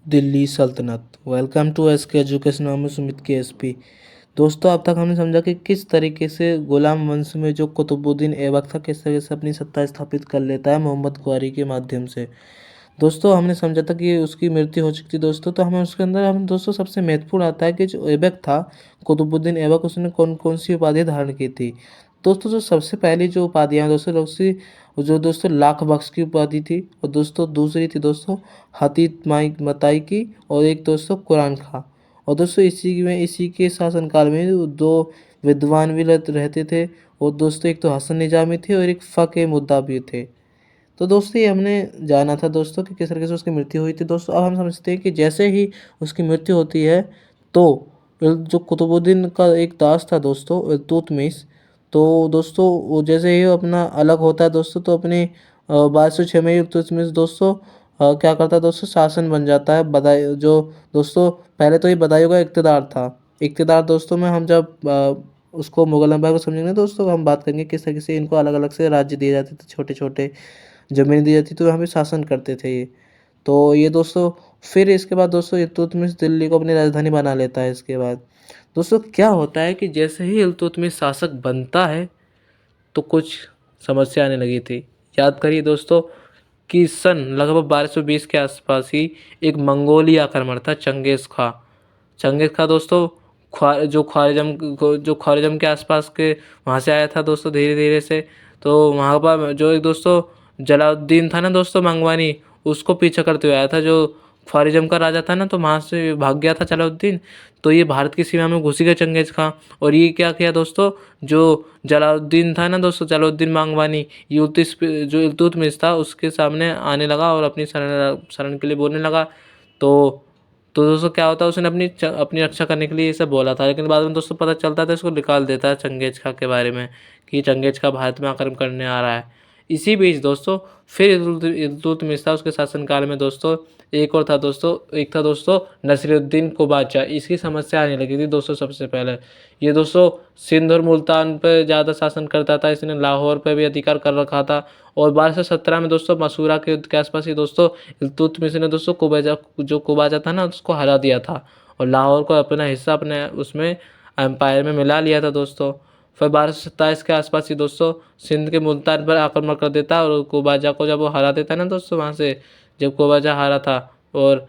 दिल्ली सल्तनत। Welcome to SK Education. में सुमित के एसपी। दोस्तों, अब तक हमने समझा कि किस तरीके से गुलाम वंश में जो कुतुबुद्दीन ऐबक था किस तरीके से अपनी सत्ता स्थापित कर लेता है मोहम्मद कुआरी के माध्यम से। दोस्तों, हमने समझा था कि उसकी मृत्यु हो चुकी थी दोस्तों। तो हमें उसके अंदर हम दोस्तों सबसे महत्वपूर्ण आता है कि जो ऐबक था कुतुबुद्दीन ऐबक, उसने कौन कौन सी उपाधि धारण की थी। दोस्तों, जो सबसे पहली जो उपाधियाँ दोस्तों जो दोस्तों लाख बख्श की उपाधि थी, और दोस्तों दूसरी थी दोस्तों हतीत माई मताई की, और एक दोस्तों कुरान खां। और दोस्तों इसी के शासनकाल में दो विद्वान भी रहते थे, और दोस्तों एक तो हसन निजामी थे और एक फ़क़े मुद्दा भी थे। तो दोस्तों ये हमने जाना था दोस्तों कि किस तरीके से उसकी मृत्यु हुई थी दोस्तों। अब हम समझते हैं कि जैसे ही उसकी मृत्यु होती है तो जो कुतुबुद्दीन का एक दास था दोस्तों इल्तुतमिश, तो दोस्तों वो जैसे ही अपना अलग होता है दोस्तों, तो अपने 1206 में इल्तुतमिश दोस्तों क्या करता है दोस्तों, शासन बन जाता है बदायूं। जो दोस्तों पहले तो ये बदायूं का इक़्तिदार था। इक़्तिदार दोस्तों में हम जब उसको मुगल एम्पायर को समझेंगे दोस्तों, हम बात करेंगे किस तरीके से इनको अलग अलग से राज्य दिए जाते थे, छोटे छोटे ज़मीन दी जाती, तो यहाँ पे शासन करते थे ये। तो ये दोस्तों फिर इसके बाद दोस्तों इल्तुतमिश दिल्ली को अपनी राजधानी बना लेता है। इसके बाद दोस्तों क्या होता है कि जैसे ही इल्तुतमिश शासक बनता है तो कुछ समस्या आने लगी थी। याद करिए दोस्तों कि सन लगभग 1220 के आसपास ही एक मंगोली आक्रमण था, चंगेज़ खां। चंगेज़ खां दोस्तों जो ख्वारिज़म के आसपास के वहाँ से आया था दोस्तों धीरे धीरे से। तो वहाँ पर जो एक दोस्तों जलालुद्दीन था ना दोस्तों मंगवानी, उसको पीछा करते हुए आया था। जो ख्वारिज़म का राजा था ना, तो वहाँ से भाग गया था जलालुद्दीन। तो ये भारत की सीमा में घुस गया चंगेज़ खां, और ये क्या किया दोस्तों, जो जलालुद्दीन था ना दोस्तों, जलालुद्दीन मांगवानी, जो इल्तुतमिश था उसके सामने आने लगा और अपनी शरण के लिए बोलने लगा। तो दोस्तों क्या होता है, उसने अपनी रक्षा करने के लिए ये सब बोला था, लेकिन बाद में दोस्तों पता चलता था, इसको निकाल देता है चंगेज़ खां के बारे में कि चंगेज़ खां भारत में आक्रमण करने आ रहा है। इसी बीच दोस्तों फिर इल्तुतमिश था, उसके शासनकाल में दोस्तों एक और था दोस्तों, एक था दोस्तों नसीरुद्दीन कुबाचा। इसकी समस्या आने लगी थी दोस्तों। सबसे पहले ये दोस्तों सिंध और मुल्तान पर ज़्यादा शासन करता था, इसने लाहौर पर भी अधिकार कर रखा था। और 1217 में दोस्तों मसूरा के युद्ध के आसपास ही दोस्तों इल्तुतमिश ने दोस्तों कुबाचा था ना, उसको हरा दिया था, और लाहौर को अपना हिस्सा अपने उसमें एम्पायर में मिला लिया था दोस्तों। फिर 1227 के आसपास ही दोस्तों सिंध के मुल्तान पर आक्रमण कर देता है, और कुबाचा को जब वो हरा देता है ना दोस्तों, वहाँ से जब कुबाचा हारा था। और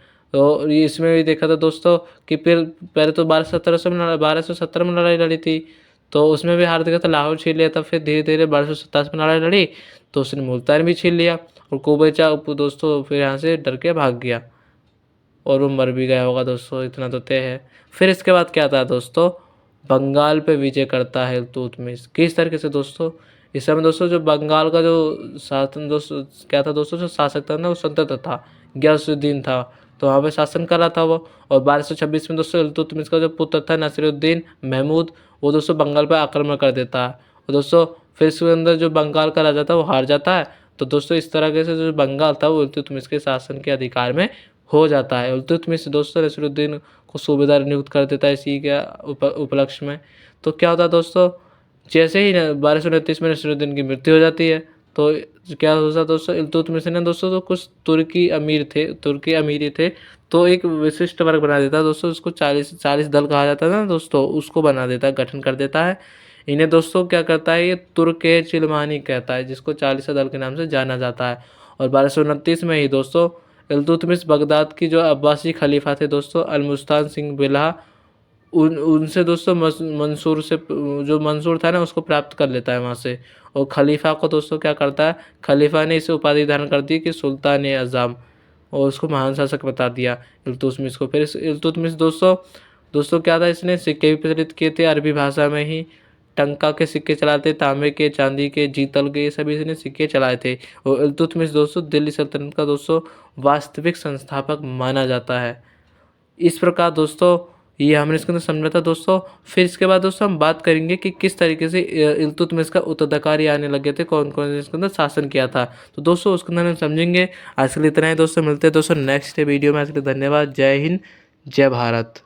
ये इसमें भी देखा था दोस्तों कि फिर पहले तो 1217 में लड़ाई लड़ी थी, तो उसमें भी हार दिया था, लाहौर छीन लिया था। फिर धीरे धीरे 1227 में लड़ाई लड़ी तो उसने मुल्तान भी छीन लिया, और कुबाचा दोस्तों फिर यहाँ से डर के भाग गया, और वो मर भी गया होगा दोस्तों, इतना तो तय है। फिर इसके बाद क्या था दोस्तों, बंगाल पे विजय करता है इल्तुतमिश। किस तरीके से दोस्तों, इस समय दोस्तों जो बंगाल का जो शासन दोस्तों क्या था दोस्तों, जो शासक था ना वो स्वतंत्र था, गयासुद्दीन था, तो वहाँ पे शासन कर रहा था वो। और 1226 में दोस्तों इल्तुतमिश का जो पुत्र था नसीरुद्दीन महमूद, वो दोस्तों बंगाल पर आक्रमण कर देता है, और दोस्तों फिर इसके अंदर जो बंगाल का राजा था वो हार जाता है। तो दोस्तों इस तरह से जो बंगाल था वो इल्तुतमिश के शासन के अधिकार में हो जाता है। इल्तुतमिश दोस्तों नसीरुद्दीन को सूबेदार नियुक्त कर देता है इसी के उपलक्ष्य में। तो क्या होता है दोस्तों, जैसे ही 1229 में नसीरुद्दीन की मृत्यु हो जाती है, तो क्या होता है दोस्तों, इल्तुतमिश ने दोस्तों तो कुछ तुर्की अमीरी थे, तो एक विशिष्ट वर्ग बना देता है दोस्तों, उसको 40 दल कहा जाता है ना दोस्तों, उसको बना देता है, गठन कर देता है। इन्हें दोस्तों क्या करता है, ये तुर्क चिलमानी कहता है, जिसको 40 दल के नाम से जाना जाता है। और 1229 में ही दोस्तों इल्तुतमिश बगदाद की जो अब्बासी खलीफा थे दोस्तों अल-मुस्तान सिंह बिलहा, उनसे दोस्तों जो मंसूर था ना उसको प्राप्त कर लेता है वहाँ से। और खलीफा को दोस्तों क्या करता है, खलीफा ने इसे उपाधि धारण कर दी कि सुल्तान ए आज़म, और उसको महान शासक बता दिया इल्तुतमिश को। फिर इल्तुतमिश दोस्तों क्या था, इसने सिक्के भी प्रचलित किए थे अरबी भाषा में ही, टंका के सिक्के चलाते, तांबे के, चांदी के, जीतल के, ये सभी इसने सिक्के चलाए थे। और इल्तुतमिश दोस्तों दिल्ली सल्तनत का दोस्तों वास्तविक संस्थापक माना जाता है। इस प्रकार दोस्तों ये हमने इसके अंदर समझा था दोस्तों। फिर इसके बाद दोस्तों हम बात करेंगे कि किस तरीके से इल्तुतमिश का उत्तराधिकारी आने लगे थे, कौन कौन ने इसके अंदर शासन किया था, तो दोस्तों उसके अंदर हम समझेंगे। आज के लिए इतना ही दोस्तों, मिलते हैं दोस्तों नेक्स्ट वीडियो में। आज के लिए धन्यवाद। जय हिंद, जय भारत।